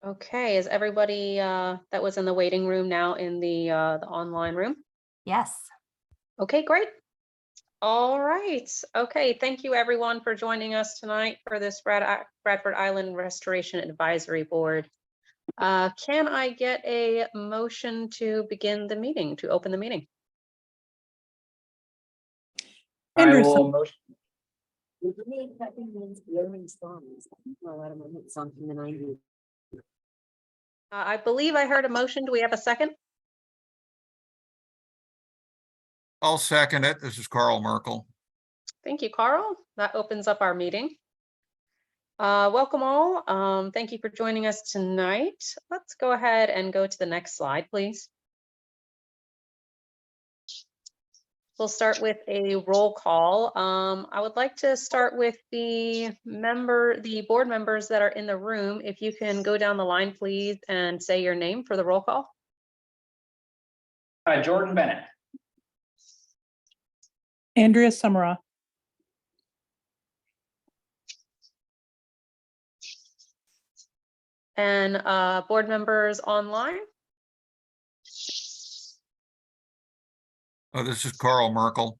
Okay, is everybody that was in the waiting room now in the online room? Yes. Okay, great. All right. Okay, thank you everyone for joining us tonight for this Bradford Island Restoration Advisory Board. Can I get a motion to begin the meeting, to open the meeting? I will motion. I believe I heard a motion. Do we have a second? I'll second it. This is Carl Merkel. Thank you, Carl. That opens up our meeting. Welcome all. Thank you for joining us tonight. Let's go ahead and go to the next slide, please. We'll start with a roll call. I would like to start with the board members that are in the room. If you can go down the line, please, and say your name for the roll call. Jordan Bennett. Andrea Summerall. And board members online. Oh, this is Carl Merkel.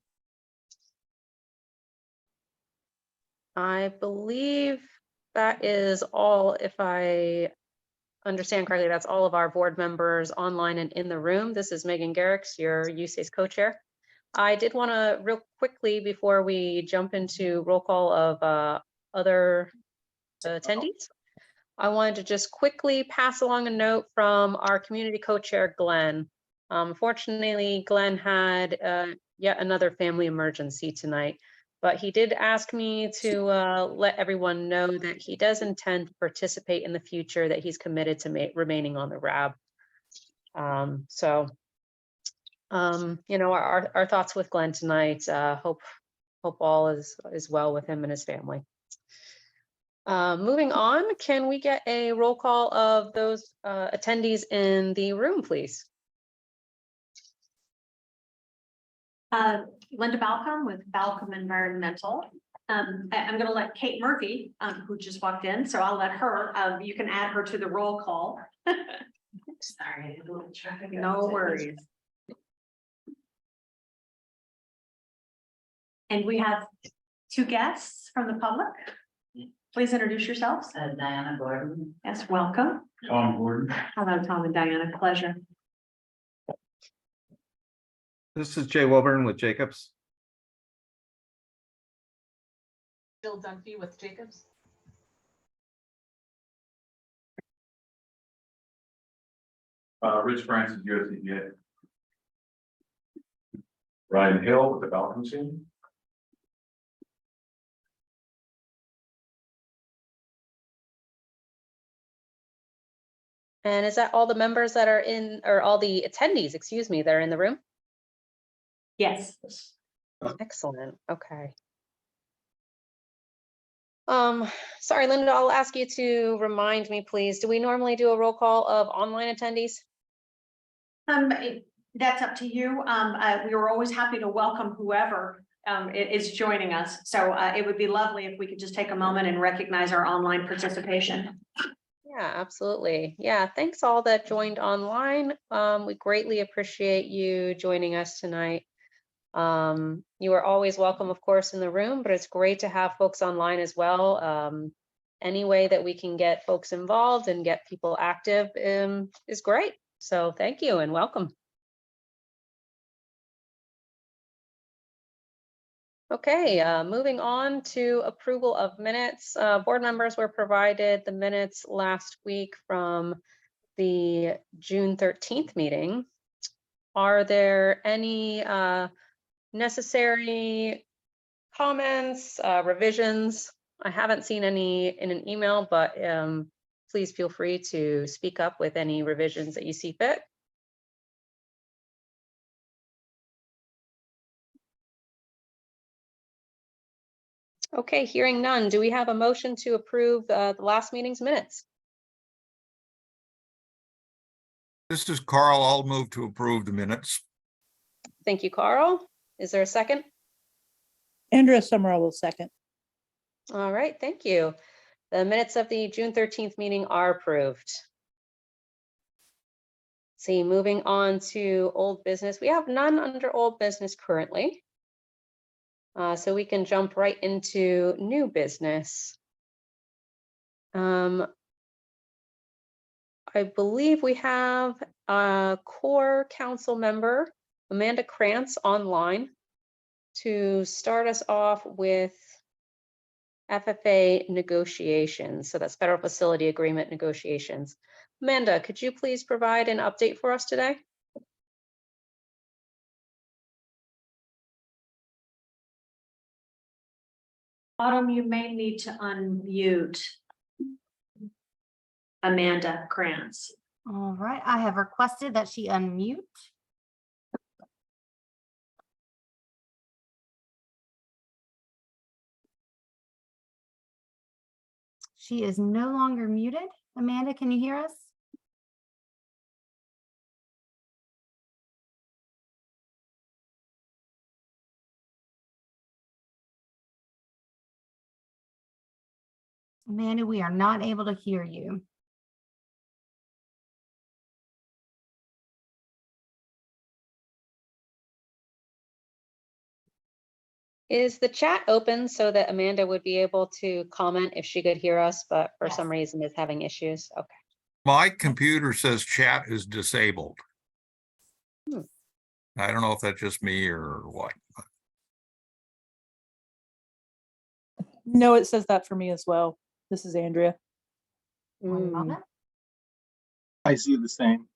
I believe that is all. If I understand correctly, that's all of our board members online and in the room. This is Megan Garrix, your USACE co-chair. I did want to real quickly, before we jump into roll call of other attendees, I wanted to just quickly pass along a note from our community co-chair, Glenn. Fortunately, Glenn had yet another family emergency tonight, but he did ask me to let everyone know that he does intend to participate in the future, that he's committed to remaining on the RAB. You know, our thoughts with Glenn tonight. Hope all is well with him and his family. Moving on, can we get a roll call of those attendees in the room, please? Linda Balcom with Balcom Environmental. I'm going to let Kate Murphy, who just walked in, so I'll let her, you can add her to the roll call. Sorry, no worries. And we have two guests from the public. Please introduce yourselves. Diana Gordon. Yes, welcome. Tom Gordon. Hello, Tom and Diana. Pleasure. This is Jay Wilburn with Jacobs. Jill Dunphy with Jacobs. Rich Francis, USACE. Ryan Hill with the Balcom team. And is that all the members that are in, or all the attendees, excuse me, that are in the room? Yes. Excellent. Okay. Sorry, Linda, I'll ask you to remind me, please. Do we normally do a roll call of online attendees? That's up to you. We were always happy to welcome whoever is joining us. So it would be lovely if we could just take a moment and recognize our online participation. Yeah, absolutely. Yeah, thanks all that joined online. We greatly appreciate you joining us tonight. You are always welcome, of course, in the room, but it's great to have folks online as well. Any way that we can get folks involved and get people active is great. So thank you and welcome. Okay, moving on to approval of minutes. Board members were provided the minutes last week from the June 13th meeting. Are there any necessary comments, revisions? I haven't seen any in an email, but please feel free to speak up with any revisions that you see fit. Okay, hearing none, do we have a motion to approve the last meeting's minutes? This is Carl. I'll move to approve the minutes. Thank you, Carl. Is there a second? Andrea Summerall will second. All right, thank you. The minutes of the June 13th meeting are approved. See, moving on to old business. We have none under old business currently. So we can jump right into new business. I believe we have a core council member, Amanda Krantz, online to start us off with FFA negotiations. So that's Federal Facility Agreement negotiations. Amanda, could you please provide an update for us today? Autumn, you may need to unmute Amanda Krantz. All right, I have requested that she unmute. She is no longer muted. Amanda, can you hear us? Amanda, we are not able to hear you. Is the chat open so that Amanda would be able to comment if she could hear us, but for Yes. some reason is having issues? Okay. My computer says chat is disabled. Hmm. I don't know if that's just me or what. No, it says that for me as well. This is Andrea. One Mm. moment. I see the same.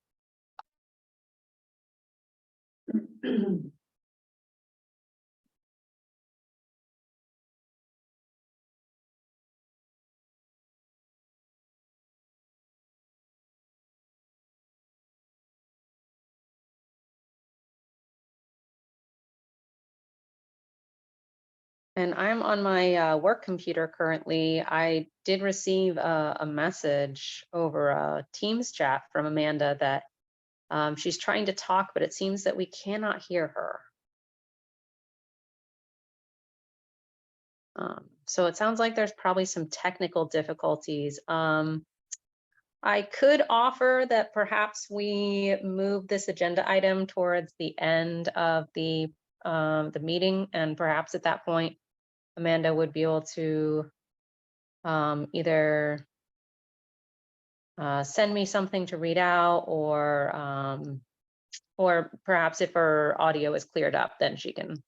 And I'm on my work computer currently. I did receive a message over a Teams chat from Amanda that she's trying to talk, but it seems that we cannot hear her. So it sounds like there's probably some technical difficulties. I could offer that perhaps we move this agenda item towards the end of the meeting, and perhaps at that point, Amanda would be able to either send me something to read out, or perhaps if her audio is cleared up, then she can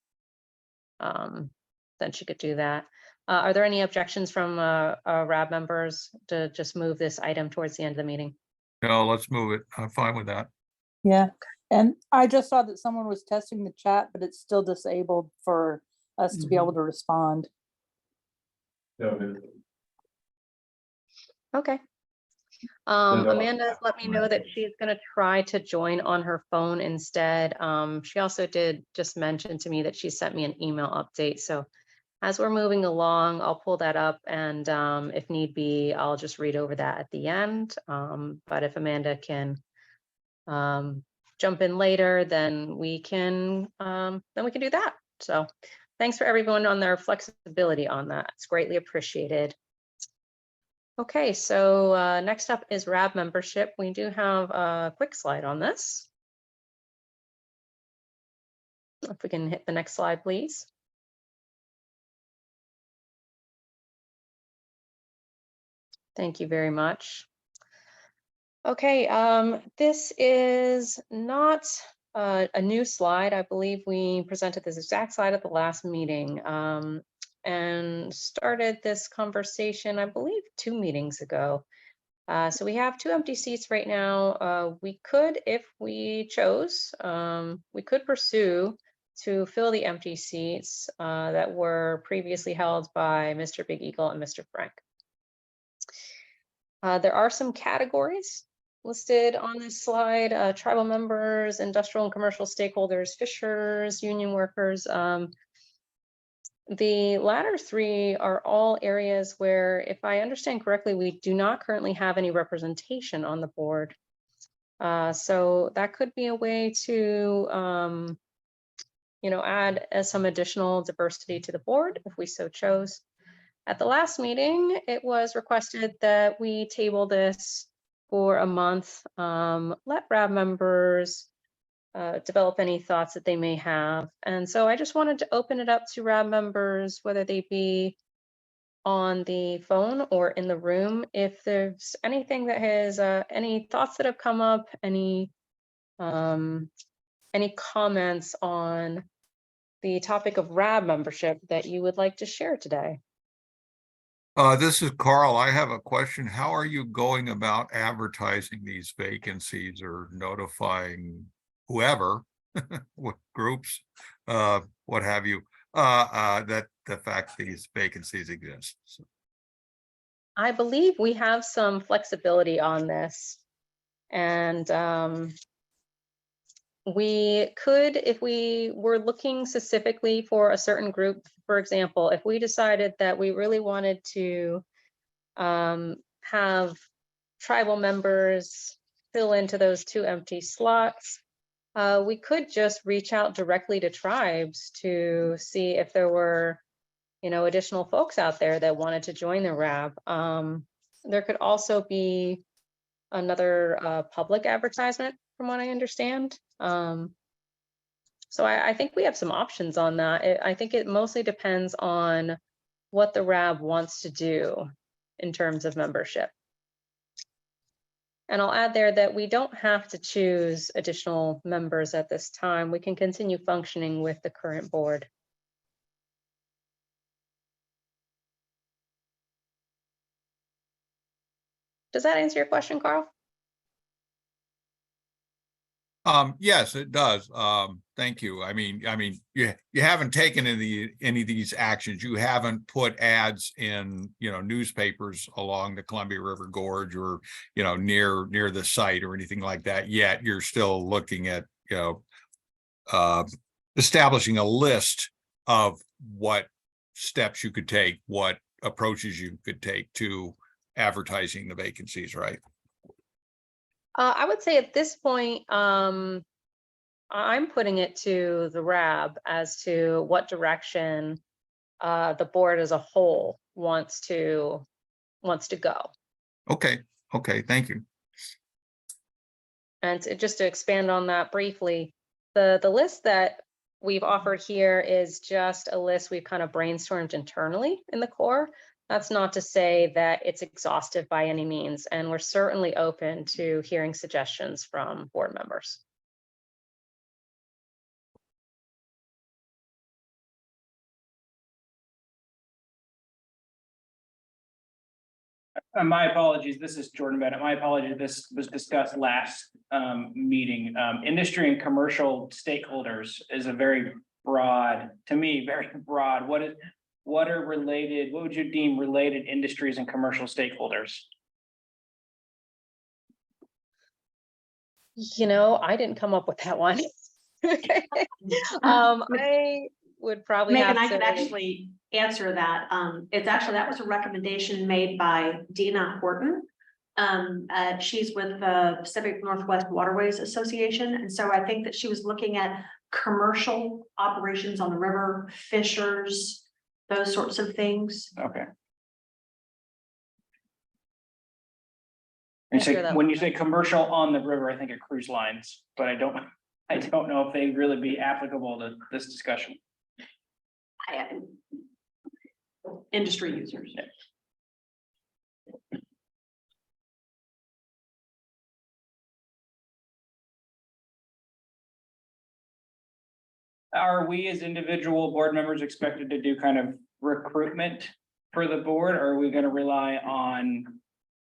could do that. Are there any objections from RAB members to just move this item towards the end of the meeting? No, let's move it. I'm fine with that. Yeah. And I just saw that someone was testing the chat, but it's still disabled for us to be able to respond. Okay. Linda, Amanda let me know that she's going to try to join on her phone instead. She also did just mention to me that she sent me an email update. So as we're moving along, I'll pull that up, and if need be, I'll just read over that at the end. But if Amanda can jump in later, then we can do that. So thanks for everyone on their flexibility on that. It's greatly appreciated. Okay, so next up is RAB membership. We do have a quick slide on this. If we can hit the next slide, please. Thank you very much. Okay, this is not a new slide. I believe we presented this exact slide at the last meeting and started this conversation, I believe, 2 meetings ago. So we have 2 empty seats right now. We could, if we chose, we could pursue to fill the empty seats that were previously held by Mr. Big Eagle and Mr. Frank. There are some categories listed on this slide: tribal members, industrial and commercial stakeholders, fishers, union workers. The latter 3 are all areas where, if I understand correctly, we do not currently have any representation on the board. So that could be a way to, add some additional diversity to the board if we so chose. At the last meeting, it was requested that we table this for a month, let RAB members develop any thoughts that they may have. And so I just wanted to open it up to RAB members, whether they be on the phone or in the room. If there's anything that has, any thoughts that have come up, any comments on the topic of RAB membership that you would like to share today. This is Carl. I have a question. How are you going about advertising these vacancies or notifying whoever, what groups, what have you, that the fact these vacancies exist? So, I believe we have some flexibility on this. And we could, if we were looking specifically for a certain group, for example, if we decided that we really wanted to have tribal members fill into those 2 empty slots, we could just reach out directly to tribes to see if there were, additional folks out there that wanted to join the RAB. There could also be another public advertisement, from what I understand. So I think we have some options on that. I think it mostly depends on what the RAB wants to do in terms of membership. And I'll add there that we don't have to choose additional members at this time. We can continue functioning with the current board. Does that answer your question, Carl? Yes, it does. Thank you. I mean, you haven't taken any of these actions. You haven't put ads in, newspapers along the Columbia River Gorge or, near the site or anything like that yet. You're still looking at, establishing a list of what steps you could take, what approaches you could take to advertising the vacancies, right? I would say at this point, I'm putting it to the RAB as to what direction the board as a whole wants to go. Okay, thank you. And just to expand on that briefly, the list that we've offered here is just a list we've kind of brainstormed internally in the core. That's not to say that it's exhaustive by any means, and we're certainly open to hearing suggestions from board members. My apologies, this is Jordan Bennett. My apologies, this was discussed last meeting. Industry and commercial stakeholders is a very broad, to me, very broad. What are related, what would you deem related industries and commercial stakeholders? I didn't come up with that one. I would probably Megan, have I to. could actually answer that. That was a recommendation made by Dina Horton. She's with the Pacific Northwest Waterways Association. And so I think that she was looking at commercial operations on the river, fishers, those sorts of things. Okay. I hear that. When you say commercial on the river, I think of cruise lines, but I don't know if they really be applicable to this discussion. Industry users. Yeah. Are we as individual board members expected to do kind of recruitment for the board, or are we going to rely on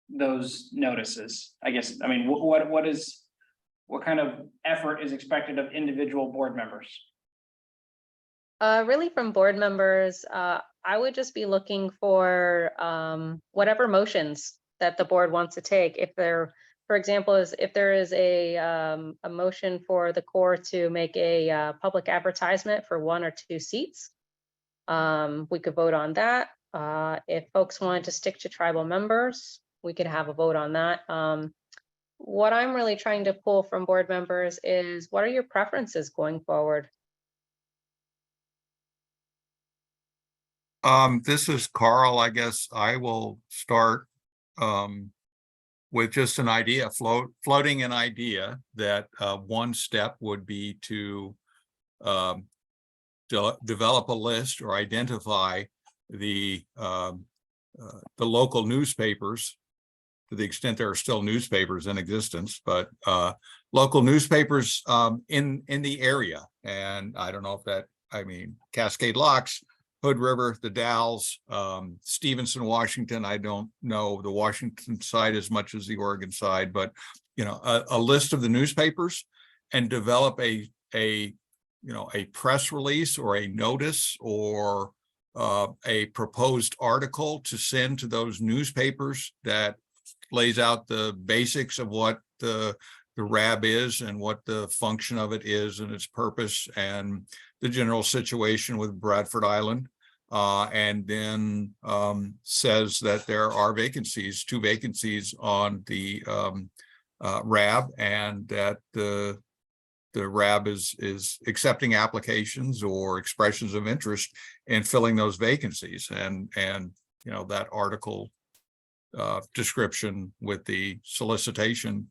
those notices? I guess, I mean, what kind of effort is expected of individual board members? Really from board members, I would just be looking for whatever motions that the board wants to take. If there, for example, if there is a motion for the core to make a public advertisement for 1 or 2 seats, we could vote on that. If folks wanted to stick to tribal members, we could have a vote on that. what I'm really trying to pull from board members is, what are your preferences going forward? This is Carl. I guess I will start with just an idea, floating an idea that one step would be to develop a list or identify the local newspapers, to the extent there are still newspapers in existence, but local newspapers in the area. And I don't know if that, I mean, Cascade Locks, Hood River, the Dalles, Stevenson, Washington. I don't know the Washington side as much as the Oregon side, but a list of the newspapers, and develop a press release or a notice or a proposed article to send to those newspapers that lays out the basics of what the RAB is and what the function of it is and its purpose and the general situation with Bradford Island. And then says that there are vacancies, 2 vacancies on the RAB, and that the RAB is accepting applications or expressions of interest in filling those vacancies. And that article description with the solicitation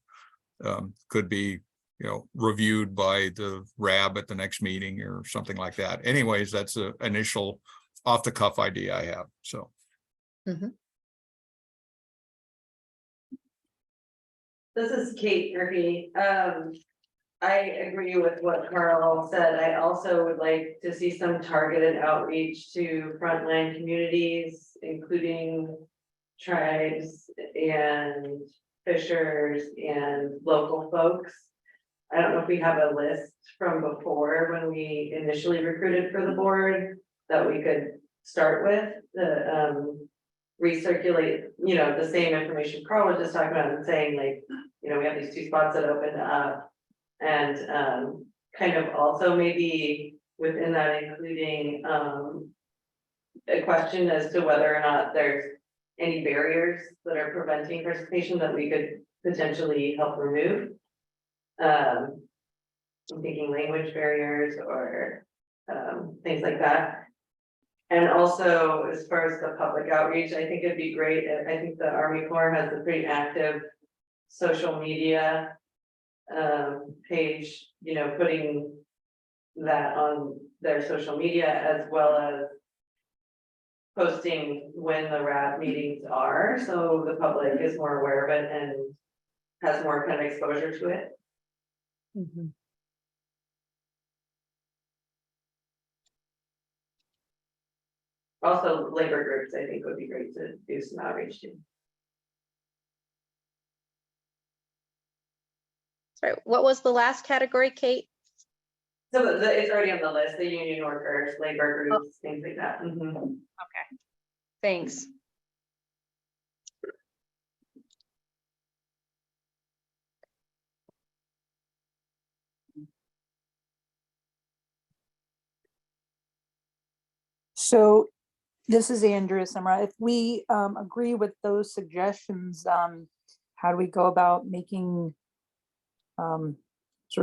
could be reviewed by the RAB at the next meeting or something like that. Anyways, that's an initial off the cuff idea I have. So This is Kate Murphy. I agree with what Carl said. I also would like to see some targeted outreach to frontline communities, including tribes and fishers and local folks. I don't know if we have a list from before when we initially recruited for the board that we could start with, the recirculate, the same information Carl was just talking about, and saying like, we have these 2 spots that opened up, and kind of also maybe within that including a question as to whether or not there's any barriers that are preventing participation that we could potentially help remove. I'm thinking language barriers or things like that. And also, as far as the public outreach, I think it'd be great. I think the Army Corps has a pretty active social media page, putting that on their social media, as well as posting when the RAB meetings are, so the public is more aware of it and has more kind of exposure to it. Also, labor groups, I think would be great to do some outreach to. Sorry, what was the last category, Kate? So it's already on the list, the union workers, labor groups, things like that. Okay, thanks. So this is Andrea Summer. If we agree with those suggestions, how do we go about making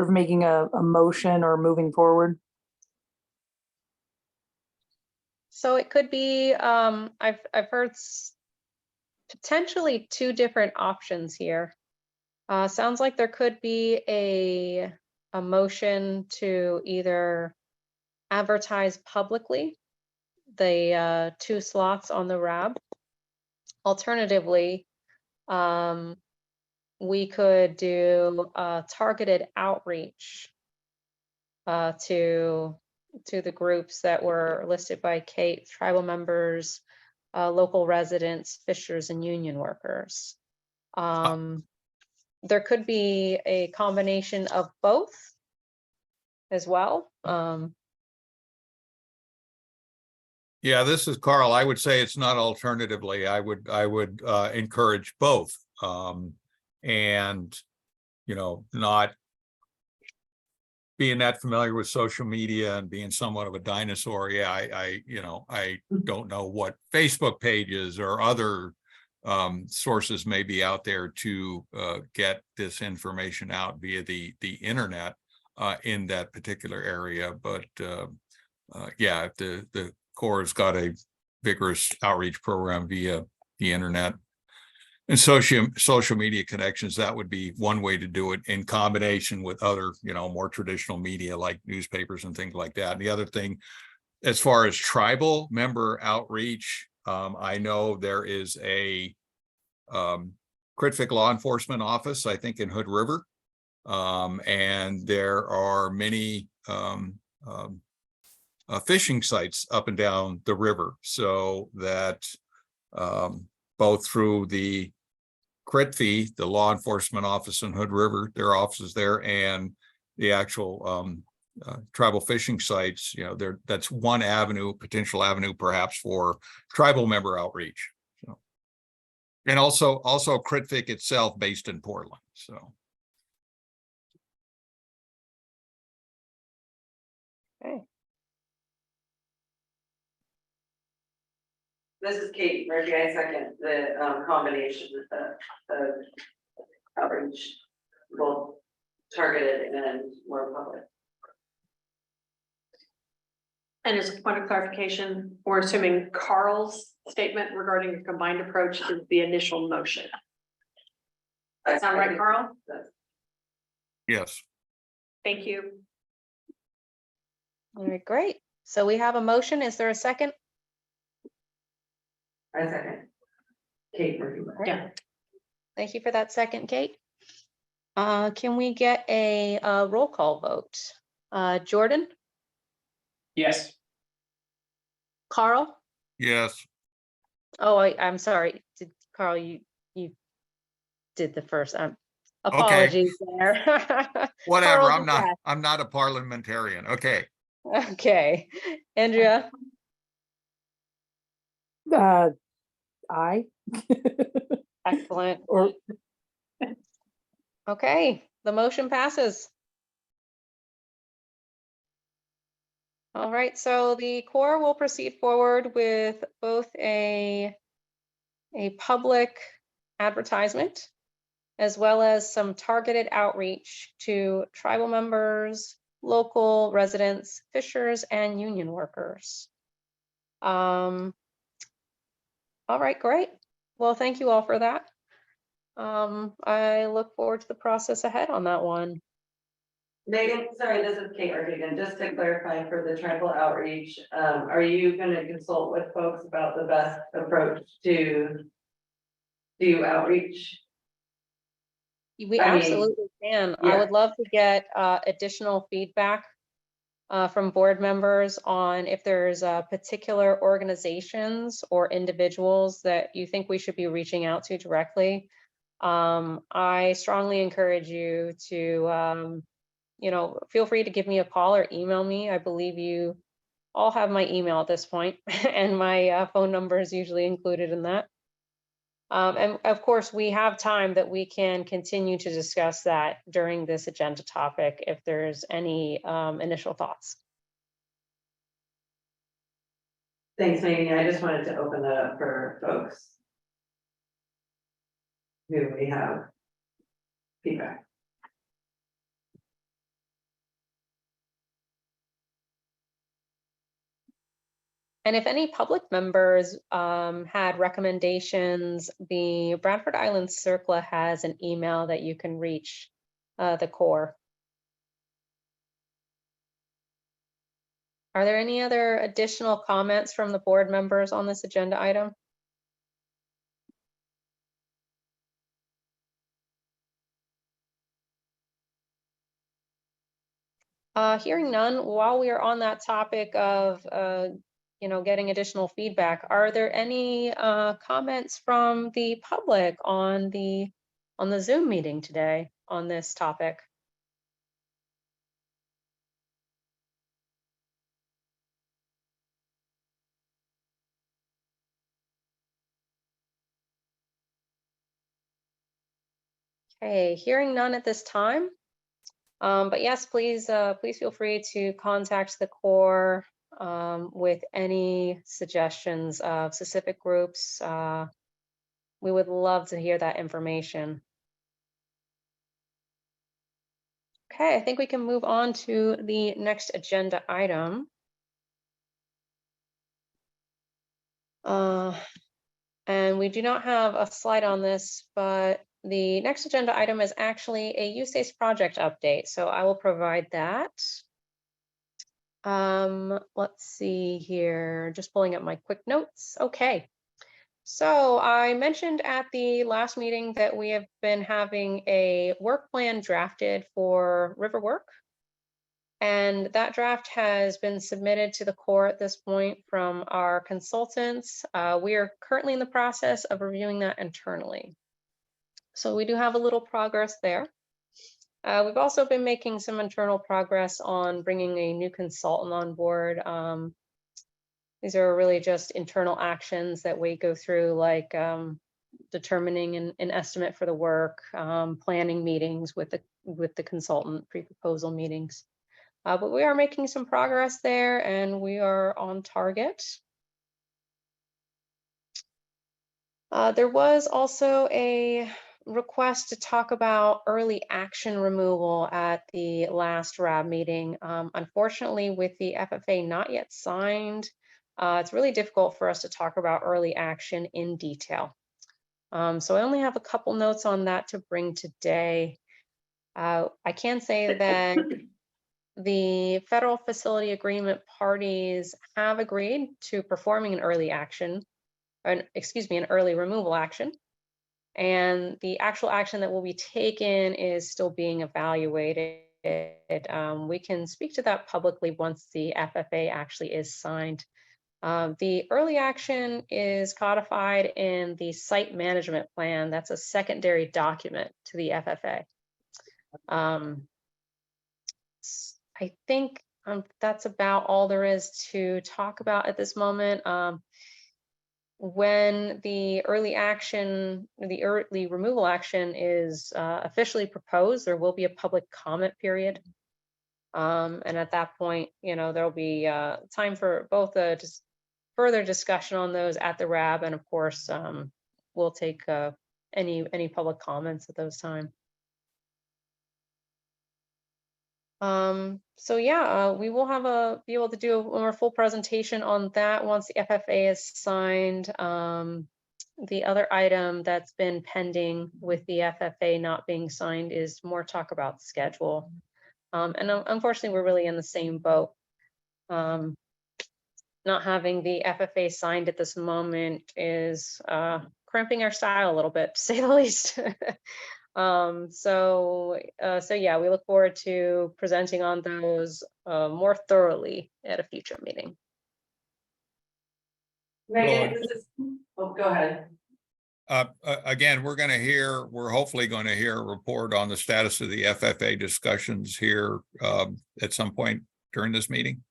making a motion or moving forward? So it could be, I've heard potentially 2 different options here. Sounds like there could be a motion to either advertise publicly the 2 slots on the RAB. Alternatively, we could do targeted outreach to the groups that were listed by Kate: tribal members, local residents, fishers, and union workers. There could be a combination of both as well. yeah, this is Carl. I would say it's not alternatively. I would encourage both. And not being that familiar with social media and being somewhat of a dinosaur, yeah, I don't know what Facebook pages or other sources may be out there to get this information out via the internet in that particular area. But yeah, if the Corps has got a vigorous outreach program via the internet and social media connections, that would be one way to do it in combination with other, more traditional media like newspapers and things like that. And the other thing, as far as tribal member outreach, I know there is a CritFic law enforcement office, I think in Hood River. And there are many fishing sites up and down the river, so that both through the CritFi, the law enforcement office in Hood River, there are offices there, and the actual tribal fishing sites, that's one avenue, potential avenue perhaps for tribal member outreach. So, and also CritFic itself based in Portland. So. Okay. This is Kate Murphy. I second the combination with the outreach, both targeted and more public. And as a point of clarification, we're assuming Carl's statement regarding a combined approach is the initial motion. Sound right, Carl? Yes. Thank you. All right, great. So we have a motion. Is there a second? I second. Kate Murphy. Yeah. Thank you for that second, Kate. Can we get a roll call vote? Jordan, Yes. Carl? Yes. Oh, I'm sorry. Carl, you did the first. Apologies there. Whatever. Carl, I'm not a parliamentarian. Okay. okay. Andrea, I, excellent. or Okay, the motion passes. All right, so the Corps will proceed forward with both a public advertisement as well as some targeted outreach to tribal members, local residents, fishers, and union workers. All right, great. Well, thank you all for that. I look forward to the process ahead on that one. Megan, sorry, this is Kate Murphy again. Just to clarify for the tribal outreach, are you gonna consult with folks about the best approach to do outreach? We I mean, absolutely can. I yeah. would love to get additional feedback from board members on if there's particular organizations or individuals that you think we should be reaching out to directly. I strongly encourage you to, feel free to give me a call or email me. I believe you all have my email at this point, and my phone number is usually included in that. And of course, we have time that we can continue to discuss that during this agenda topic if there's any initial thoughts. Thanks, Megan. I just wanted to open that up for folks who we have feedback. And if any public members had recommendations, the Bradford Island CERCLA has an email that you can reach the Corps. Are there any other additional comments from the board members on this agenda item? Hearing none, while we are on that topic of getting additional feedback, are there any comments from the public on the Zoom meeting today on this topic? Okay, hearing none at this time. But yes, please feel free to contact the Corps with any suggestions of specific groups We would love to hear that information. Okay, I think we can move on to the next agenda item. And we do not have a slide on this, but the next agenda item is actually a USACE project update. So I will provide that. Let's see here, just pulling up my quick notes. Okay. So I mentioned at the last meeting that we have been having a work plan drafted for river work. And that draft has been submitted to the Corps at this point from our consultants. We are currently in the process of reviewing that internally. So we do have a little progress there. We've also been making some internal progress on bringing a new consultant on board. These are really just internal actions that we go through, like determining an estimate for the work, planning meetings with the consultant, pre-proposal meetings. But we are making some progress there, and we are on target. There was also a request to talk about early action removal at the last RAB meeting. Unfortunately, with the FFA not yet signed, it's really difficult for us to talk about early action in detail. So I only have a couple notes on that to bring today. I can say that the federal facility agreement parties have agreed to performing an early action, an early removal action. And the actual action that will be taken is still being evaluated. We can speak to that publicly once the FFA actually is signed. The early action is codified in the site management plan. That's a secondary document to the FFA. I think that's about all there is to talk about at this moment. When the early removal action is officially proposed, there will be a public comment period. And at that point, there'll be time for both just further discussion on those at the RAB, and of course, we'll take any public comments at those times. So yeah, we will be able to do a more full presentation on that once the FFA is signed. The other item that's been pending with the FFA not being signed is more talk about schedule. And unfortunately, we're really in the same boat. Not having the FFA signed at this moment is cramping our style a little bit, to say the least. So yeah, we look forward to presenting on those more thoroughly at a future meeting. Megan, oh, go ahead. Again, we're hopefully going to hear a report on the status of the FFA discussions here at some point during this meeting.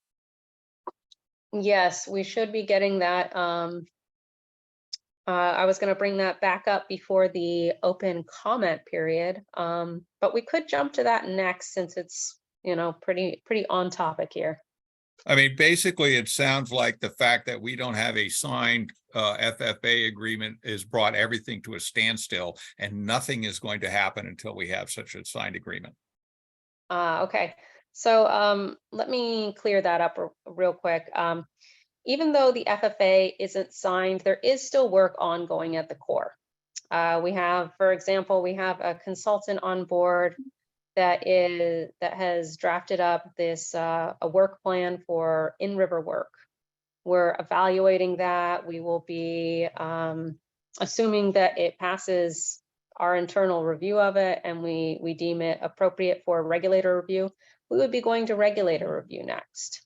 Yes, we should be getting that. I was going to bring that back up before the open comment period, but we could jump to that next since it's, pretty on topic here. I mean, basically, it sounds like the fact that we don't have a signed FFA agreement has brought everything to a standstill, and nothing is going to happen until we have such a signed agreement. Okay, so let me clear that up real quick. Even though the FFA isn't signed, there is still work ongoing at the Corps. For example, we have a consultant on board that has drafted up this a work plan for in-river work. We're evaluating that. We will be assuming that it passes our internal review of it and we deem it appropriate for regulator review. We would be going to regulator review next.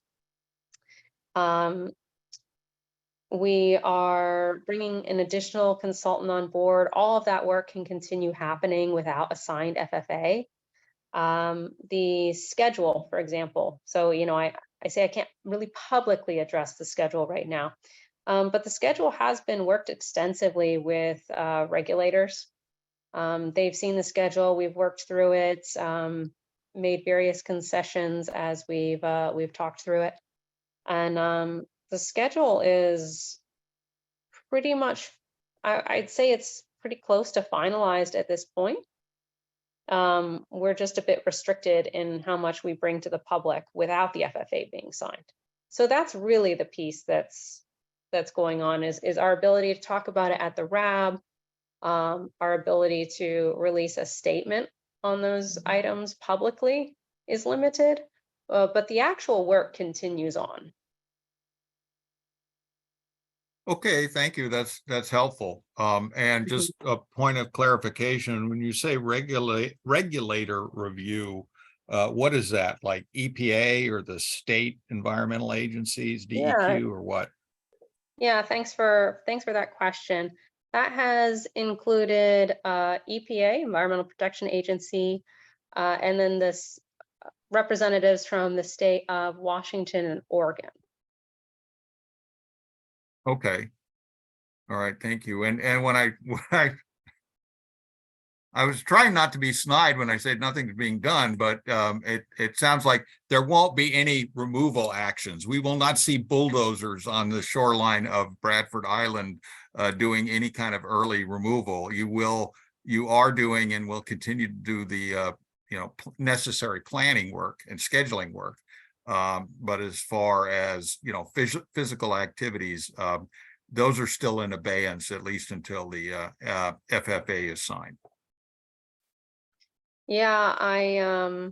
We are bringing an additional consultant on board. All of that work can continue happening without a signed FFA. The schedule, for example. So, I say I can't really publicly address the schedule right now, but the schedule has been worked extensively with regulators. They've seen the schedule, we've worked through it, made various concessions as we've talked through it. And the schedule is pretty much, I'd say it's pretty close to finalized at this point. We're just a bit restricted in how much we bring to the public without the FFA being signed. So that's really the piece that's going on is our ability to talk about it at the RAB, our ability to release a statement on those items publicly is limited, but the actual work continues on. Okay, thank you. That's helpful. And just a point of clarification, when you say regulator review, what is that? Like EPA or the state environmental agencies, DEQ, or what? Yeah, thanks for that question. That has included EPA, Environmental Protection Agency, and then this representatives from the state of Washington and Oregon. Okay. All right, thank you. And when I was trying not to be snide when I said nothing's being done, but it sounds like there won't be any removal actions. We will not see bulldozers on the shoreline of Bradford Island doing any kind of early removal. You are doing and will continue to do the necessary planning work and scheduling work. But as far as physical activities, those are still in abeyance, at least until the FFA is signed. Yeah, I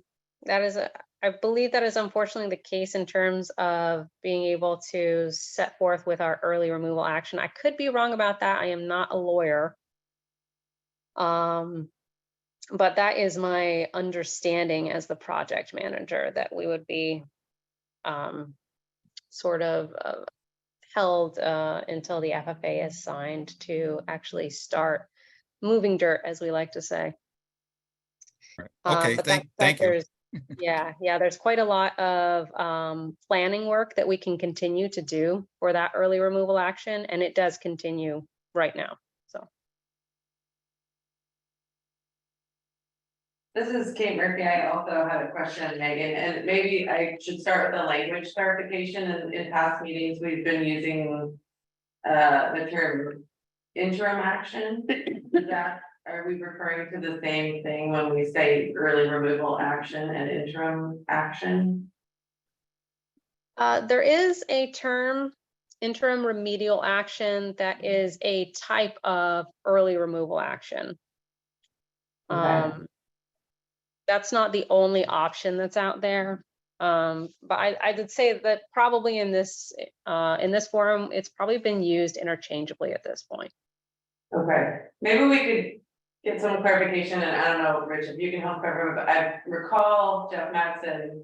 believe that is unfortunately the case in terms of being able to set forth with our early removal action. I could be wrong about that. I am not a lawyer. But that is my understanding as the project manager, that we would be sort of held until the FFA is signed to actually start moving dirt, as we like to say. Okay, But thank you. There's quite a lot of planning work that we can continue to do for that early removal action, and it does continue right now. So This is Kate Murphy. I also had a question, Megan, and maybe I should start with a language clarification. In past meetings, we've been using the term interim action. Are we referring to the same thing when we say early removal action and interim action? there is a term, interim remedial action, that is a type of early removal action. Okay. That's not the only option that's out there. But I would say that probably in this forum, it's probably been used interchangeably at this point. Okay, maybe we could get some clarification, and I don't know, Rich, if you can help clarify, but I recall Jeff Matson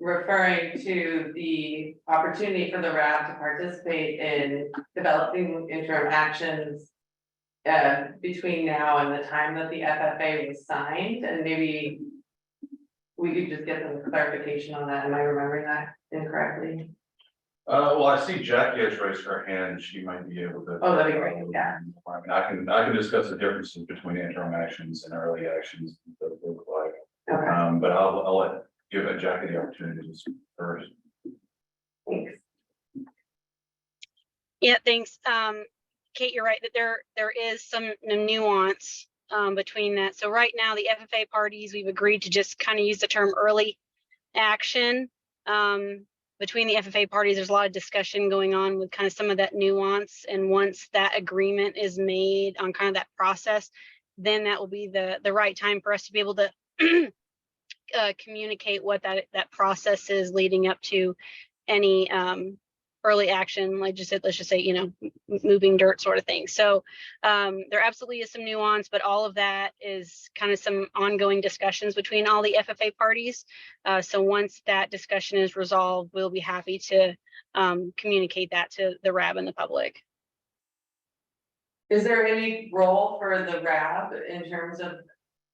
referring to the opportunity for the RAB to participate in developing interim actions between now and the time that the FFA was signed, and maybe we could just get some clarification on that. Am I remembering that incorrectly? Well, I see Jackie has raised her hand. She might be able to. Oh, that'd be great, yeah. I mean, I can discuss the differences between interim actions and early actions that it look like. Okay, But I'll give Jackie the opportunity to speak first. thanks. Yeah, thanks. Kate, you're right that there is some nuance between that. So right now, the FFA parties, we've agreed to just kind of use the term early action. Between the FFA parties, there's a lot of discussion going on with kind of some of that nuance. And once that agreement is made on kind of that process, then that will be the right time for us to be able to communicate what that process is leading up to any early action, like just let's just say, moving dirt sort of thing. So there absolutely is some nuance, but all of that is kind of some ongoing discussions between all the FFA parties. So once that discussion is resolved, we'll be happy to communicate that to the RAB and the public. Is there any role for the RAB in terms of,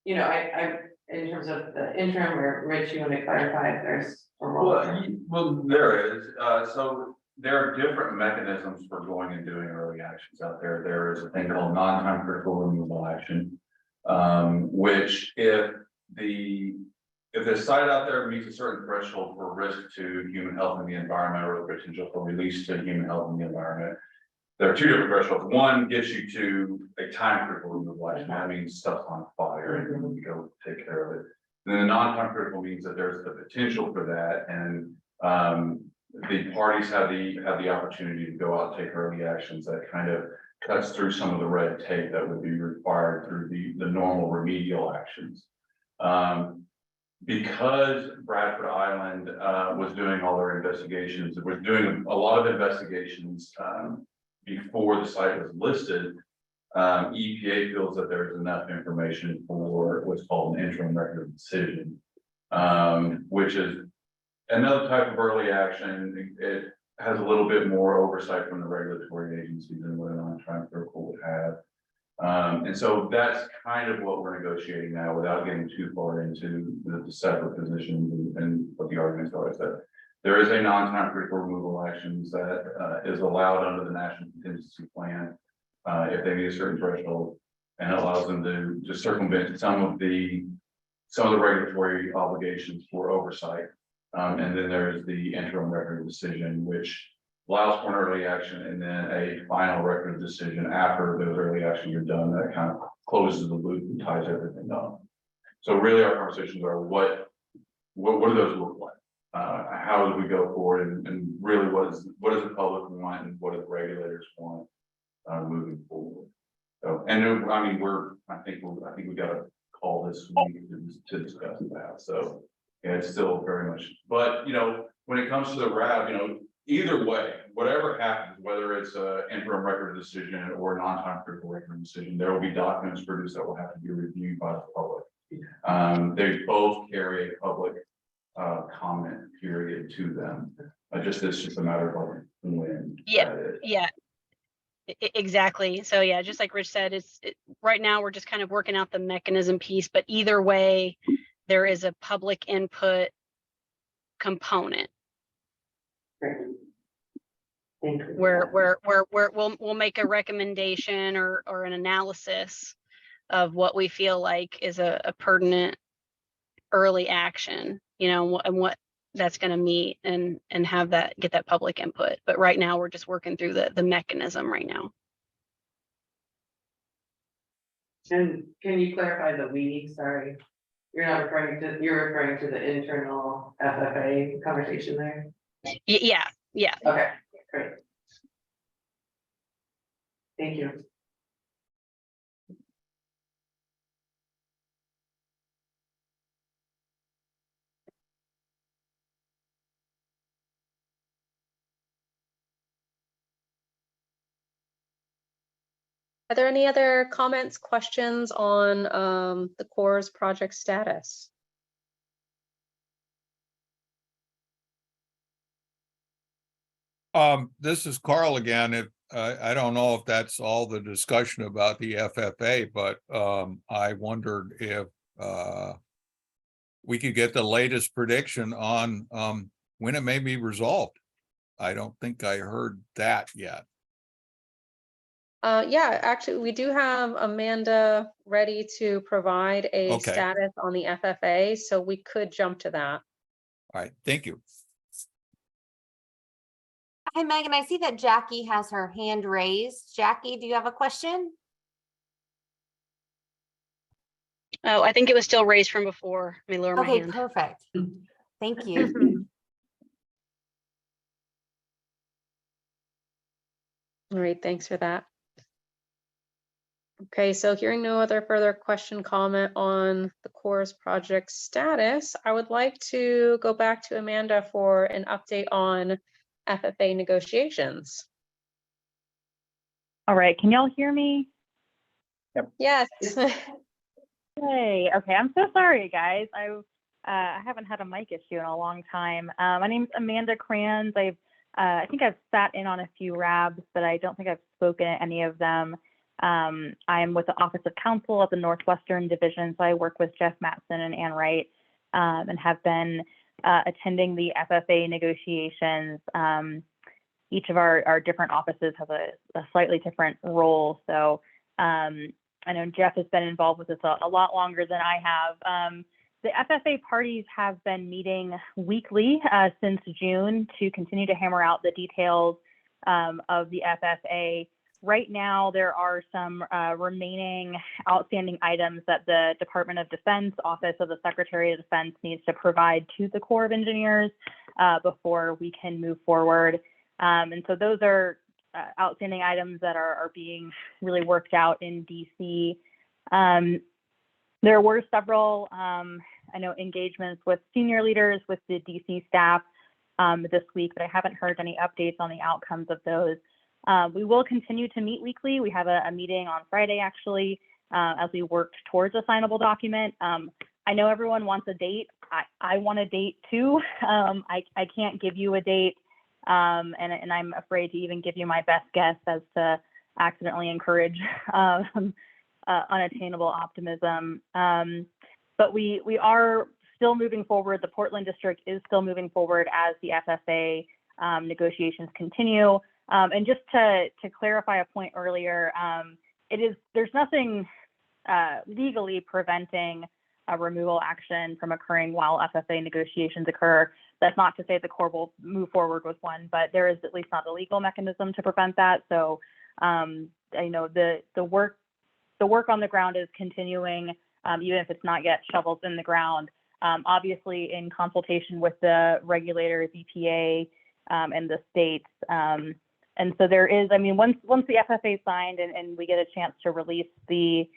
in terms of the interim, or Rich, you want to clarify if there's a role? Well, there is. So there are different mechanisms for going and doing early actions out there. There is a thing called non-time critical removal action, which if the site out there meets a certain threshold for risk to human health and the environment, or the potential for release to human health and the environment, there are two different thresholds. One gets you to a time critical removal action. That means stuff's on fire and you go take care of it. And then the non-time critical means that there's the potential for that, and the parties have the opportunity to go out and take early actions that kind of cuts through some of the red tape that would be required through the normal remedial actions. Because Bradford Island was doing all their investigations, it was doing a lot of investigations before the site was listed. EPA feels that there's enough information for what's called an interim record of decision, which is another type of early action. It has a little bit more oversight from the regulatory agencies than what a non-time critical would have. And so that's kind of what we're negotiating now, without getting too far into the separate positions and what the arguments are. Is that there is a non-time critical removal actions that is allowed under the National Contingency Plan if they meet a certain threshold, and it allows them to circumvent some of the regulatory obligations for oversight. And then there is the interim record of decision, which allows for an early action and then a final record of decision after those early actions are done. That kind of closes the loop and ties everything up. So really our conversations are what do those look like? How do we go forward, and really what does the public want and what do the regulators want moving forward? So, and I mean, I think we got to call this week to discuss that. So yeah, it's still very much, but you know, when it comes to the RAB, you know, either way, whatever happens, whether it's an interim record of decision or a non-time critical record of decision, there will be documents produced that will have to be reviewed by the public. They both carry a public comment period to them. It's just a matter of when. Exactly. So yeah, just like Rich said, right now we're just kind of working out the mechanism piece, but either way, there is a public input component. Where we'll make a recommendation or an analysis of what we feel like is a pertinent early action, you know, and what that's going to meet and have that, get that public input. But right now we're just working through the mechanism right now. And can you clarify the we? Sorry, you're referring to the internal FFA conversation there? Yeah. Okay, great. Thank you. Are there any other comments, questions on the Corps project status? This is Carl again. If I don't know if that's all the discussion about the FFA, but I wondered if we could get the latest prediction on when it may be resolved. I don't think I heard that yet. Yeah, actually, we do have Amanda ready to provide a Okay. status on the FFA, so we could jump to that. All right, thank you. Hi, Megan. I see that Jackie has her hand raised. Jackie, do you have a question? Oh, I think it was still raised from before. Let me lower my Okay, hand. perfect. Thank you. All right, thanks for that. Okay, so hearing no other further question, comment on the Corps project status, I would like to go back to Amanda for an update on FFA negotiations. All right, can y'all hear me? Yes. Hey, okay, I'm so sorry, guys. I haven't had a mic issue in a long time. My name's Amanda Kranz. I think I've sat in on a few RABs, but I don't think I've spoken at any of them. I'm with the Office of Counsel at the Northwestern Division, so I work with Jeff Matson and Ann Wright, and have been attending the FFA negotiations. Each of our different offices has a slightly different role, so I know Jeff has been involved with this a lot longer than I have. The FFA parties have been meeting weekly since June to continue to hammer out the details of the FFA. Right now, there are some remaining outstanding items that the Department of Defense, Office of the Secretary of Defense needs to provide to the Corps of Engineers before we can move forward. And so those are outstanding items that are being really worked out in DC. There were several, I know, engagements with senior leaders with the DC staff this week, but I haven't heard any updates on the outcomes of those. We will continue to meet weekly. We have a meeting on Friday, actually, as we work towards a signable document. I know everyone wants a date. I want a date too. I can't give you a date, and I'm afraid to even give you my best guess as to accidentally encourage unattainable optimism. But we are still moving forward. The Portland district is still moving forward as the FFA negotiations continue. And just to clarify a point earlier, there's nothing legally preventing a removal action from occurring while FFA negotiations occur. That's not to say the Corps will move forward with one, but there is at least not a legal mechanism to prevent that. So I know the work on the ground is continuing, even if it's not yet shovels in the ground. Obviously, in consultation with the regulators, EPA, and the states. And so there is, I mean, once the FFA is signed and we get a chance to release the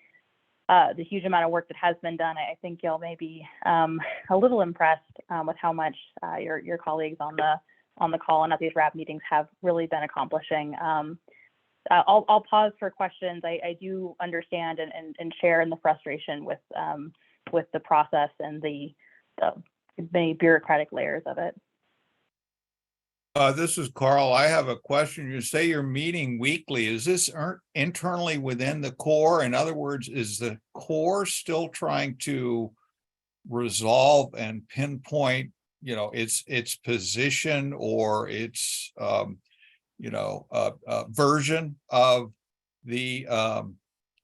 huge amount of work that has been done, I think y'all may be a little impressed with how much your colleagues on the call and at these RAB meetings have really been accomplishing. I'll pause for questions. I do understand and share in the frustration with the process and the many bureaucratic layers of it. This is Carl. I have a question. You say you're meeting weekly. Is this internally within the Corps? In other words, is the Corps still trying to resolve and pinpoint, its position or its, version of the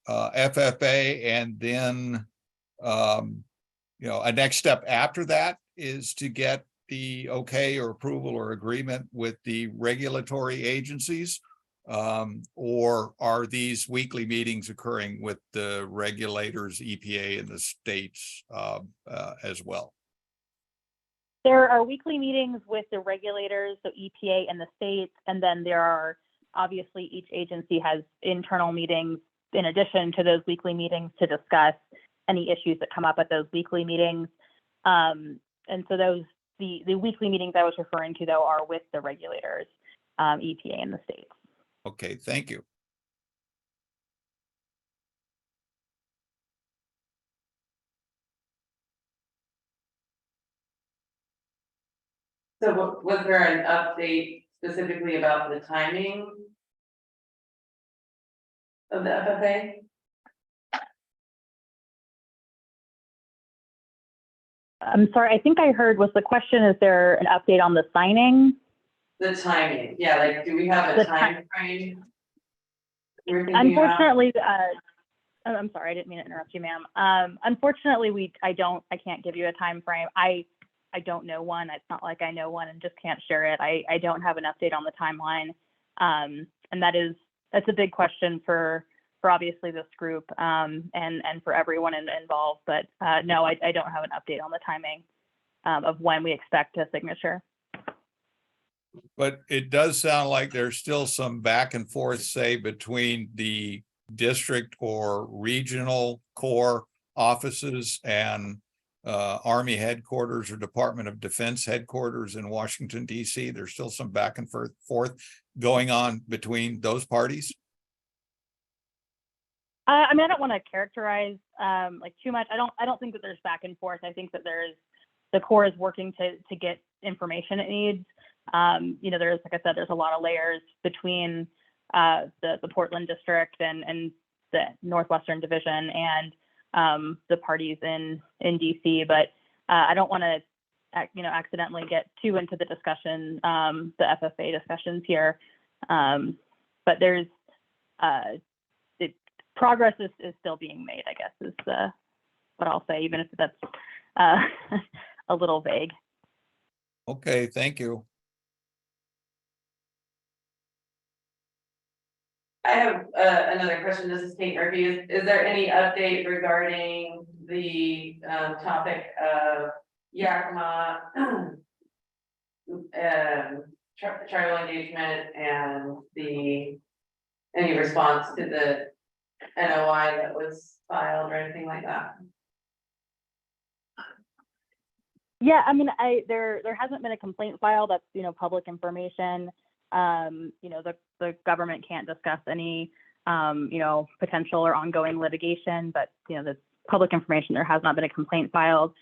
FFA, and then, a next step after that is to get the okay or approval or agreement with the regulatory agencies? Or are these weekly meetings occurring with the regulators, EPA, and the states as well? There are weekly meetings with the regulators, so EPA and the states, and then there are, obviously, each agency has internal meetings in addition to those weekly meetings to discuss any issues that come up at those weekly meetings. And so the weekly meetings I was referring to, though, are with the regulators, EPA and the states. Okay, thank you. So was there an update specifically about the timing of the FFA? I'm sorry, I think I heard, was the question, is there an update on the signing? The timing, yeah, like, do we have a time frame? Unfortunately, I'm sorry, I didn't mean to interrupt you, ma'am. Unfortunately, I can't give you a time frame. I don't know one. It's not like I know one and just can't share it. I don't have an update on the timeline. And that's a big question for obviously this group and for everyone involved. But no, I don't have an update on the timing of when we expect a signature. But it does sound like there's still some back and forth, say, between the district or regional Corps offices and Army headquarters or Department of Defense headquarters in Washington, D.C. There's still some back and forth going on between those parties. I mean, I don't want to characterize like too much. I don't think that there's back and forth. I think that the Corps is working to get information it needs. There's, like I said, there's a lot of layers between the Portland district and the Northwestern division and the parties in DC. But I don't want to, accidentally get too into the discussion, the FFA discussions here. But there's progress is still being made, I guess, is what I'll say, even if that's a little vague. Okay, thank you. I have another question. This is Kate Murphy. Is there any update regarding the topic of Yakima? Tribal engagement and any response to the NOI that was filed or anything like that? Yeah, I mean, there hasn't been a complaint filed. That's, public information. The government can't discuss any, potential or ongoing litigation, but, that's public information. There has not been a complaint filed.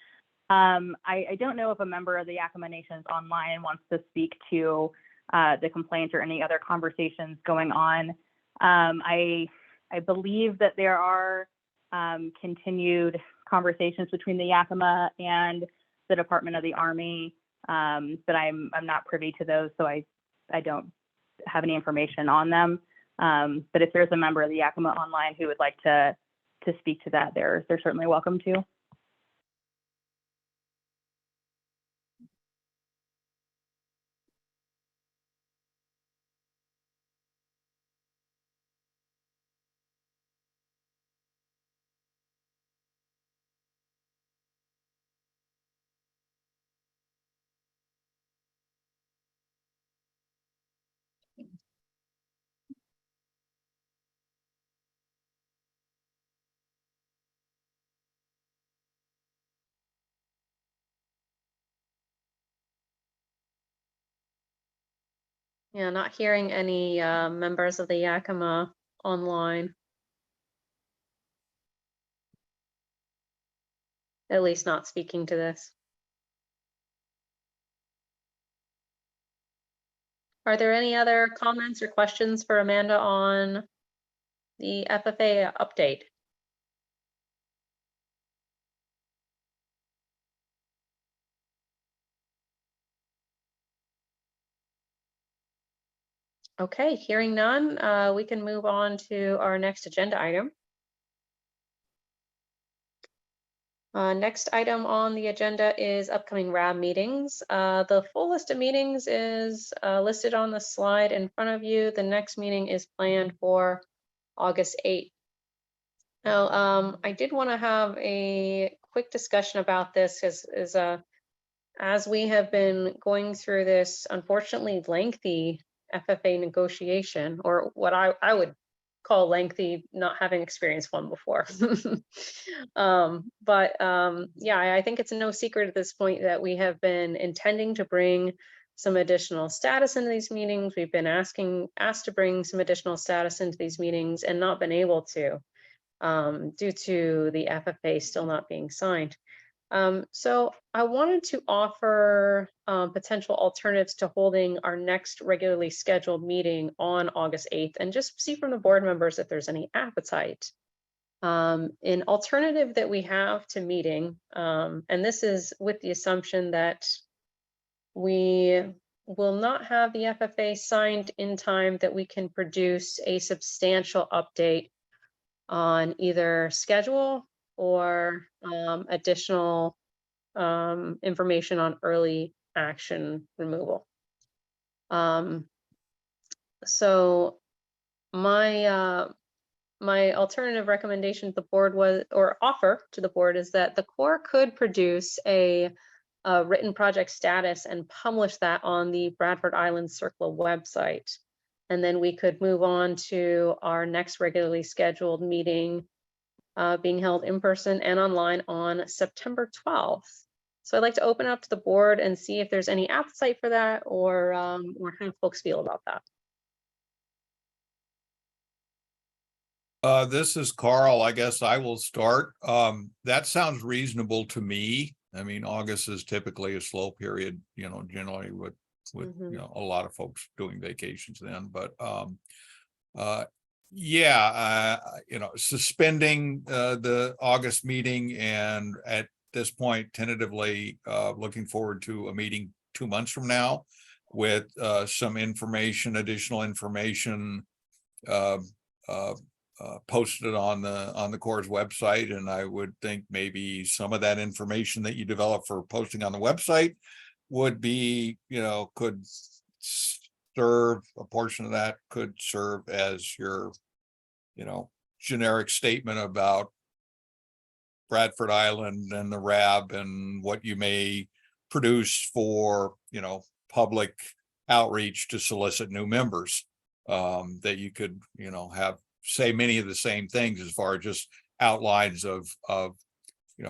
I don't know if a member of the Yakima Nations online wants to speak to the complaint or any other conversations going on. I believe that there are continued conversations between the Yakima and the Department of the Army, but I'm not privy to those, so I don't have any information on them. But if there's a member of the Yakima online who would like to speak to that, they're certainly welcome to. Yeah, not hearing any members of the Yakima online. At least not speaking to this. Are there any other comments or questions for Amanda on the FFA update? Okay, hearing none, we can move on to our next agenda item. Next item on the agenda is upcoming RAB meetings. The full list of meetings is listed on the slide in front of you. The next meeting is planned for August 8th. Now, I did want to have a quick discussion about this as we have been going through this unfortunately lengthy FFA negotiation, or what I would call lengthy, not having experienced one before. Yeah, I think it's no secret at this point that we have been intending to bring some additional status into these meetings. We've been asked to bring some additional status into these meetings and not been able to, due to the FFA still not being signed. So I wanted to offer potential alternatives to holding our next regularly scheduled meeting on August 8th and just see from the board members if there's any appetite. An alternative that we have to meeting, and this is with the assumption that we will not have the FFA signed in time that we can produce a substantial update on either schedule or additional information on early action removal. So my alternative recommendation to the board offer to the board is that the Corps could produce a written project status and publish that on the Bradford Island CERCLA website. And then we could move on to our next regularly scheduled meeting being held in person and online on September 12th. So I'd like to open up to the board and see if there's any appetite for that, or how folks feel about that. This is Carl. I guess I will start. That sounds reasonable to me. I mean, August is typically a slow period, generally with a lot of folks doing vacations then, but suspending the August meeting, and at this point tentatively looking forward to a meeting 2 months from now with some additional information posted on the Corps' website. And I would think maybe some of that information that you develop for posting on the website would be, could serve, a portion of that could serve as your, generic statement about Bradford Island and the RAB and what you may produce for, public outreach to solicit new members. That you could, have, say many of the same things as far as just outlines of,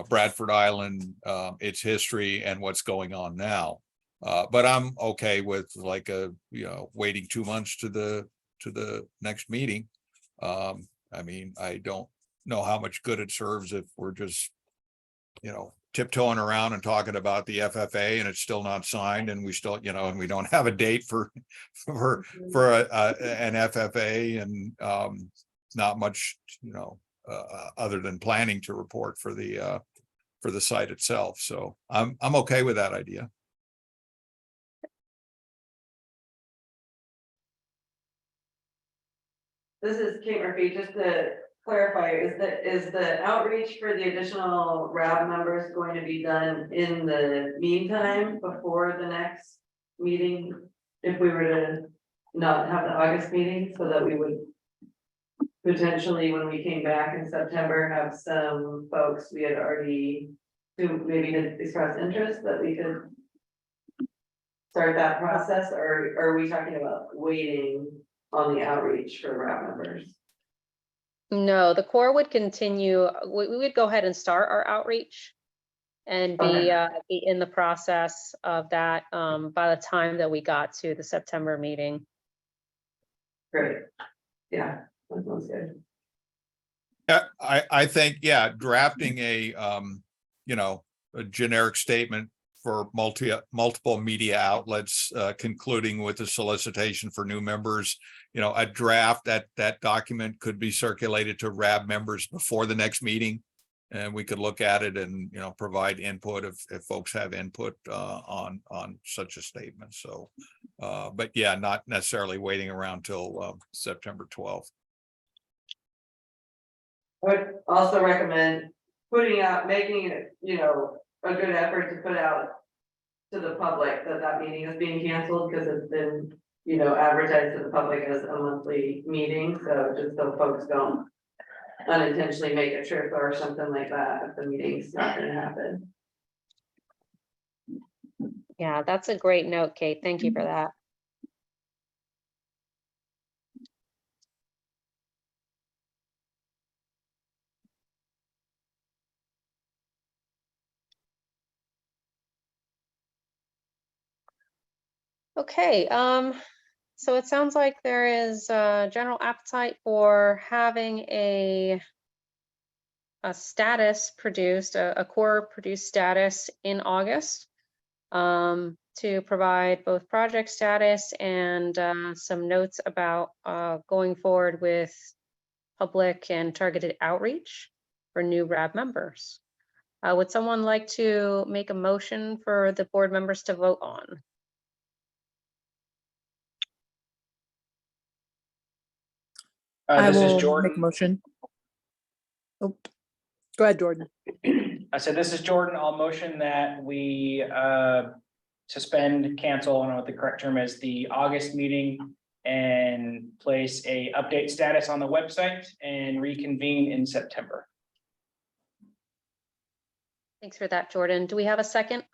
Bradford Island, its history and what's going on now. But I'm okay with like waiting 2 months to the next meeting. I mean, I don't know how much good it serves if we're just, tiptoeing around and talking about the FFA and it's still not signed and we still, and we don't have a date for an FFA and not much, other than planning to report for the site itself. So I'm okay with that idea. This is Kate Murphy, just to clarify, is the outreach for the additional RAB members going to be done in the meantime before the next meeting? If we were to not have the August meeting, so that we would potentially, when we came back in September, have some folks we had already, who maybe had expressed interest, that we could start that process, or are we talking about waiting on the outreach for RAB members? No, the core would continue, we would go ahead and start our outreach and be in the process of that by the time that we got to the September meeting. Great, yeah, that sounds good. Yeah, I think, drafting a generic statement for multiple media outlets, concluding with the solicitation for new members, a draft that document could be circulated to RAB members before the next meeting. And we could look at it and, provide input if folks have input on such a statement. So, but yeah, not necessarily waiting around till September 12th. I would also recommend making it, a good effort to put out to the public that meeting is being canceled, because it's been, advertised to the public as a monthly meeting, so just so folks don't unintentionally make a trip or something like that if the meeting's not gonna happen. Yeah, that's a great note, Kate. Thank you for that. Okay, so it sounds like there is a general appetite for having a status produced, a core produced status in August, to provide both project status and some notes about going forward with public and targeted outreach for new RAB members. Would someone like to make a motion for the board members to vote on? I This is will make a Jordan. motion. Oh, go ahead, Jordan. I said, this is Jordan. I'll motion that we suspend, cancel, I don't know what the correct term is, the August meeting and place a update status on the website and reconvene in September. Thanks for that, Jordan. Do we have a second?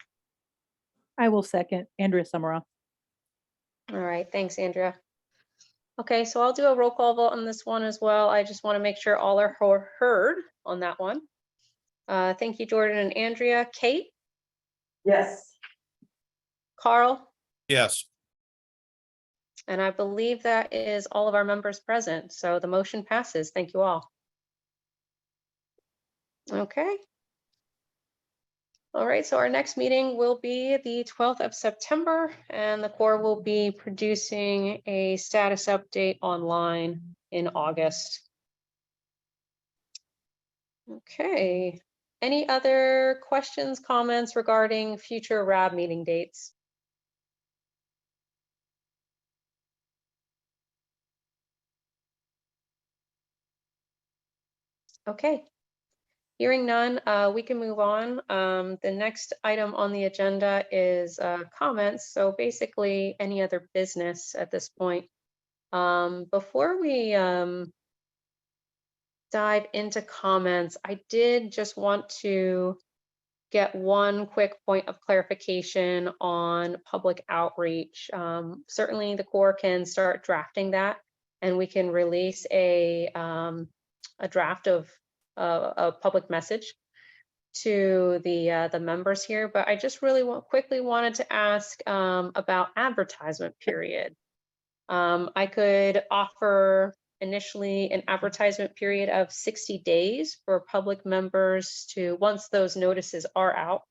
I will second. Andrea Summerall. All right, thanks, Andrea. Okay, so I'll do a roll call vote on this one as well. I just want to make sure all are heard on that one. Thank you, Jordan and Andrea. Kate? Yes. Carl? Yes. And I believe that is all of our members present. So the motion passes. Thank you all. Okay. All right, so our next meeting will be the 12th of September, and the core will be producing a status update online in August. Okay, any other questions, comments regarding future RAB meeting dates? Okay, Hearing none, we can move on. The next item on the agenda is comments. So basically, any other business at this point. Before we dive into comments, I did just want to get one quick point of clarification on public outreach. Certainly, the Corps can start drafting that, and we can release a draft of a public message to the members here. But I just really quickly wanted to ask about advertisement period. I could offer initially an advertisement period of 60 days for public members to, once those notices are out,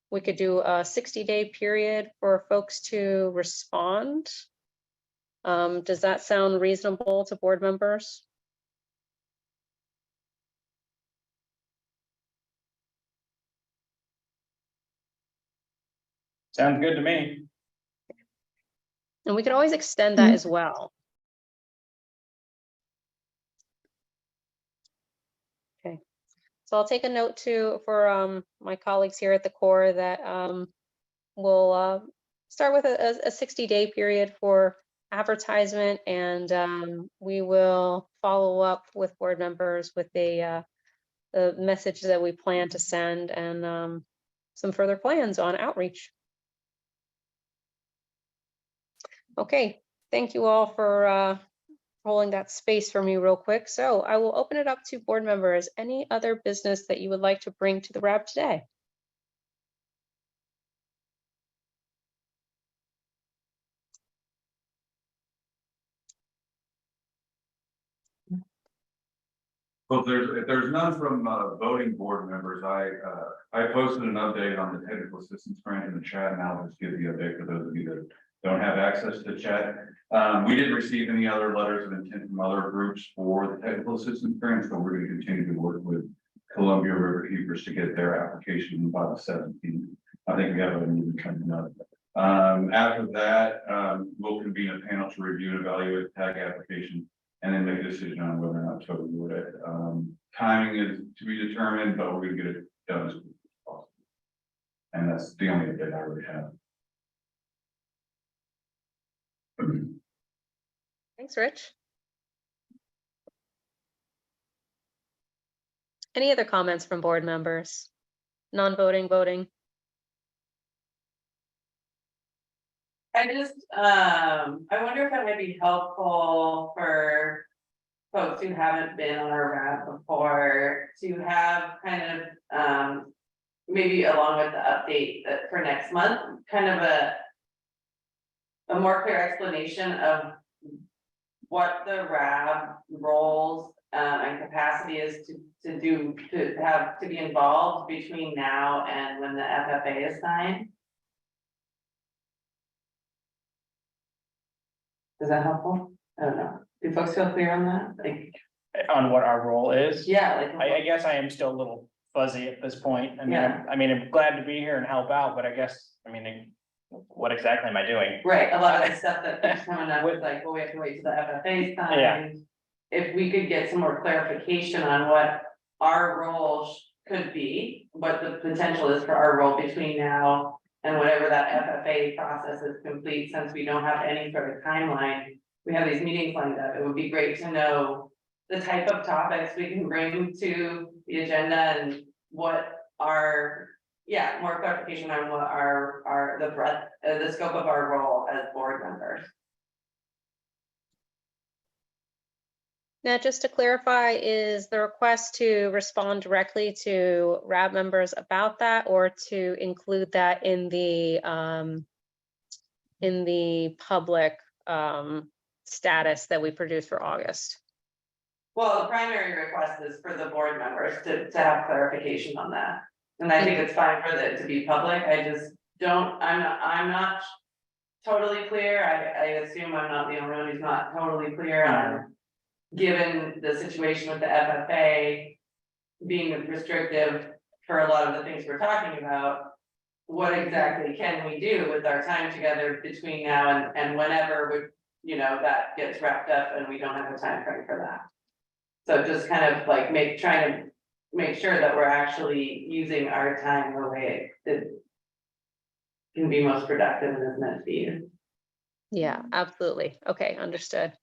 we could do a 60-day period for folks to respond. Does that sound reasonable to board members? Sounds good to me. And we could always extend that as well. Okay, so I'll take a note for my colleagues here at the Corps that we'll start with a 60-day period for advertisement, and we will follow up with board members with the message that we plan to send, and some further plans on outreach. Okay, thank you all for holding that space for me real quick. So I will open it up to board members. Any other business that you would like to bring to the RAB today? Well, if there's none from voting board members, I posted an update on the technical assistance grant in the chat, and I'll just give the update for those of you that don't have access to chat. We didn't receive any other letters of intent from other groups for the technical assistance grant, so we're going to continue to work with Columbia River Keepers to get their application by the 17th. I think we have a meeting coming up. After that, we'll convene a panel to review and evaluate the tag application, and then make a decision on whether or not to award it. Timing is to be determined, but we're gonna get it done as quickly as possible. And that's the only update I already have. Thanks, Rich. Any other comments from board members? Non-voting, voting? I wonder if it might be helpful for folks who haven't been on our RAB before to have kind of, maybe along with the update that for next month, kind of a more clear explanation of what the RAB roles and capacity is to be involved between now and when the FFA is signed. Is that helpful? I don't know. Do folks feel clear on that? Like, On what our role is? yeah, like. I guess I am still a little fuzzy at this point. I mean, Yeah. I'm glad to be here and help out, but I guess, what exactly am I doing? Right, a lot of the stuff that keeps coming up is like, well, we have to wait till the FFA Yeah. signed. If we could get some more clarification on what our role could be, what the potential is for our role between now and whenever that FFA process is complete, since we don't have any sort of timeline. We have these meetings lined up. It would be great to know the type of topics we can bring to the agenda and what our, more clarification on what the breadth, the scope of our role as board members. Now, just to clarify, is the request to respond directly to RAB members about that, or to include that in the public status that we produce for August? Well, the primary request is for the board members to have clarification on that. And I think it's fine for it to be public. I just don't, I'm not totally clear. I assume I'm not the only one who's not totally clear on, given the situation with the FFA being restrictive for a lot of the things we're talking about, what exactly can we do with our time together between now and whenever that gets wrapped up and we don't have a time frame for that. So just kind of like trying to make sure that we're actually using our time the way it can be most productive and is meant to be used. Yeah, absolutely. Okay, understood.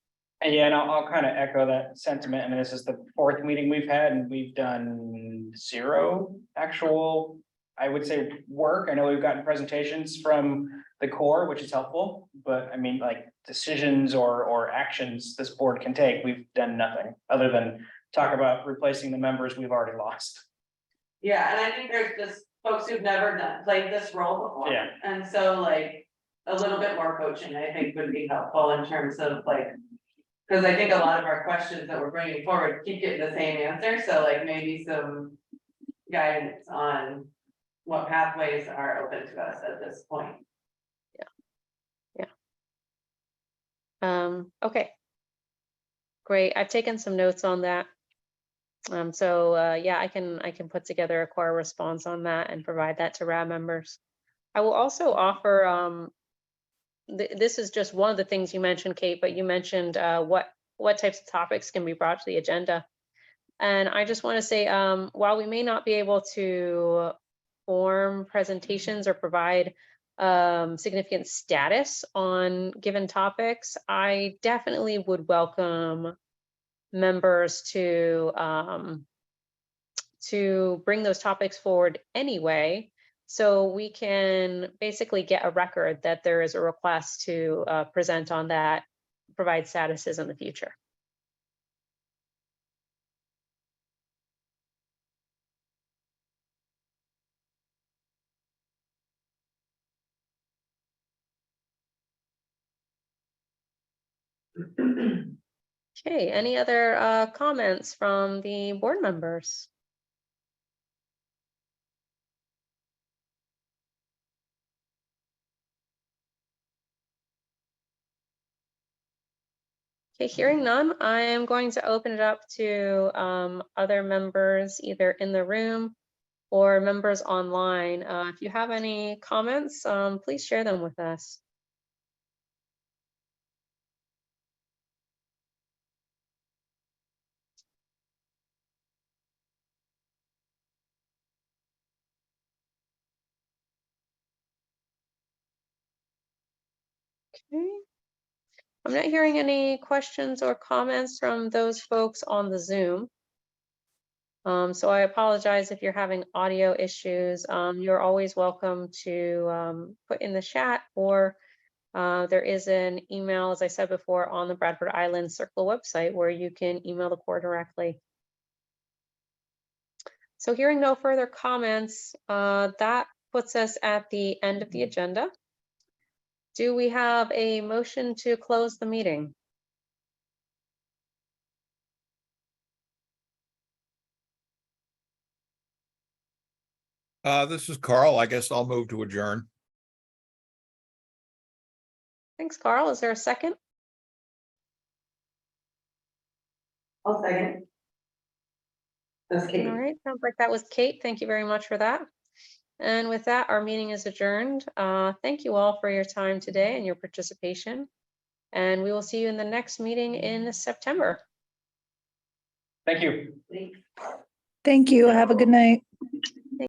And yeah, and I'll kind of echo that sentiment. I mean, this is the 4th meeting we've had and we've done 0 actual, I would say, work. I know we've gotten presentations from the core, which is helpful, but I mean, like decisions or actions this board can take, we've done nothing other than talk about replacing the members we've already lost. Yeah, and I think there's just folks who've never played this role before. Yeah. And so like a little bit more coaching, I think would be helpful in terms of like, because I think a lot of our questions that we're bringing forward keep getting the same answer, so like maybe some guidance on what pathways are open to us at this point. Okay. Great. I've taken some notes on that. Yeah, I can put together a core response on that and provide that to RAB members. I will also offer, this is just one of the things you mentioned, Kate, but you mentioned what types of topics can be brought to the agenda. And I just want to say, while we may not be able to form presentations or provide significant status on given topics, I definitely would welcome members to bring those topics forward anyway, so we can basically get a record that there is a request to present on that, provide statuses in the future. Okay, any other comments from the board members? Okay, hearing none, I am going to open it up to other members either in the room or members online. If you have any comments, please share them with us. Okay. I'm not hearing any questions or comments from those folks on the Zoom. So I apologize if you're having audio issues. You're always welcome to put in the chat, or there is an email, as I said before, on the Bradford Island Circle website where you can email the core directly. So hearing no further comments, that puts us at the end of the agenda. Do we have a motion to close the meeting? This is Carl. I guess I'll move to adjourn. Thanks, Carl. Is there a second? I'll second. That's Kate. All right, sounds like that was Kate. Thank you very much for that. And with that, our meeting is adjourned. Thank you all for your time today and your participation. And we will see you in the next meeting in September. Thank you. Thank you. Have a good night.